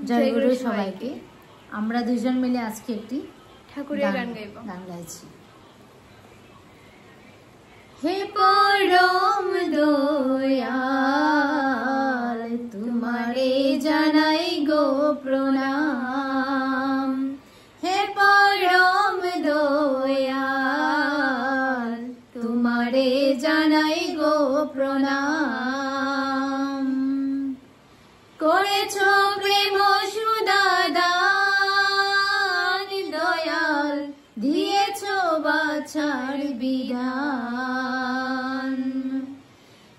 জয় গুরু সবাইকে। আমরা দুজন মিলে আজকে একটি ঠাকুরের গান গাইব। গান গাইছি। হে পরম দয়াল, তোমারে জানাই গো প্রণাম। হে পরম দয়াল, তোমারে জানাই গো প্রণাম। করেছ প্রেম সুদাদান, দয়াল দিয়েছ বাছার বিধান।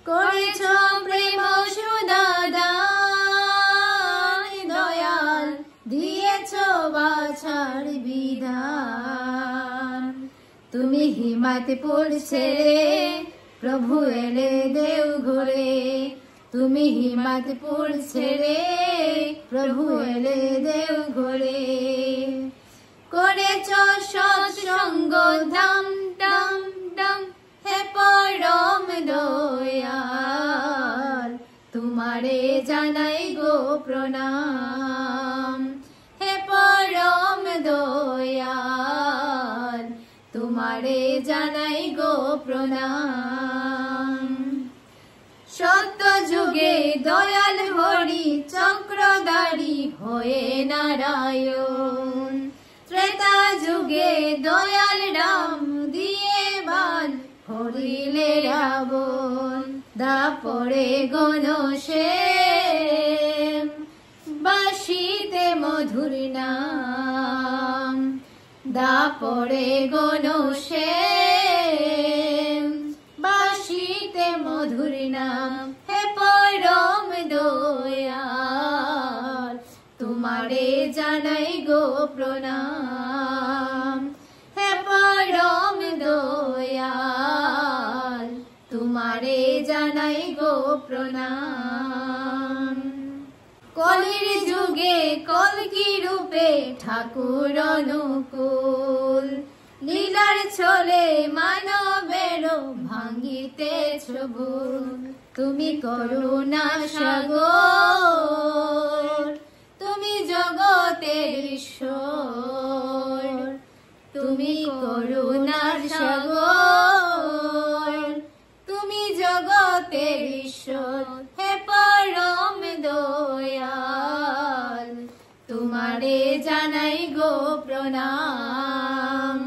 করেছ প্রেম সুদাদান, দয়াল দিয়েছ বাছার বিধান। তুমি হিমায়তপুর ছেড়ে প্রভু এলে দেওঘরে। তুমি হিমায়তপুর ছেড়ে প্রভু এলে দেওঘরে। করেছ সৎসঙ্গ ধাম ধাম ধাম। হে পরম দয়াল, তোমারে জানাই গো প্রণাম। হে পরম দয়াল, তোমারে জানাই গো প্রণাম। সত্য যুগে দয়াল হরি চক্রধারী হয়ে নারায়ণ। ত্রেতা যুগে দয়াল রাম দিয়ে বান হরিলে রাবণ। দাপরে গণসেন বাঁশিতে মধুর নাম। দাপরে গণসেন বাঁশিতে মধুর নাম। হে পরম দয়াল, তোমারে জানাই গো প্রণাম। হে পরম দয়াল, তোমারে জানাই গো প্রণাম। কলির যুগে কলকি রূপে ঠাকুর অনুকূল। লীলার ছলে মানবের ভাঙিতেছ ভুল। তুমি করুণা সাগর, তুমি জগতের ঈশ্বর। তুমি করুণার সাগর, তুমি জগতের ঈশ্বর। হে পরম দয়াল, তোমারে জানাই গো প্রণাম।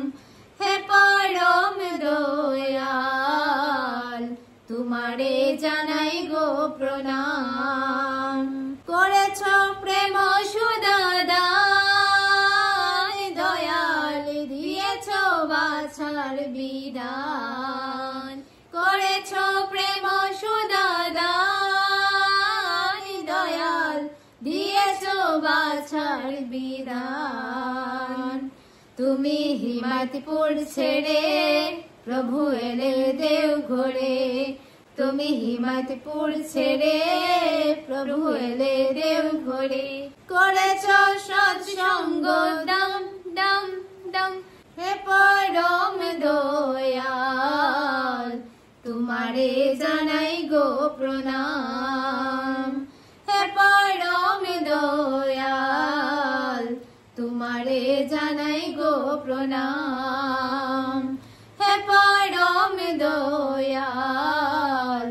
হে পরম দয়াল, তোমারে জানাই গো প্রণাম। করেছ প্রেম সুদাদান, দয়াল দিয়েছ বাছার বিধান। করেছ প্রেম সুদাদান, দয়াল দিয়েছ বাছার বিধান। তুমি হিমায়তপুর ছেড়ে প্রভু এলে দেওঘরে। তুমি হিমায়তপুর ছেড়ে প্রভু এলে দেওঘরে। করেছ সৎসঙ্গ দাম দাম দাম। হে পরম দয়াল, তোমারে জানাই গো প্রণাম। হে পরম দয়াল, তোমারে জানাই গো প্রণাম। হে পরম দয়াল,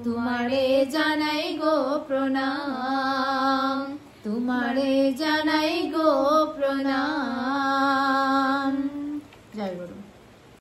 তোমারে জানাই গো প্রণাম। তোমারে জানাই গো প্রণাম।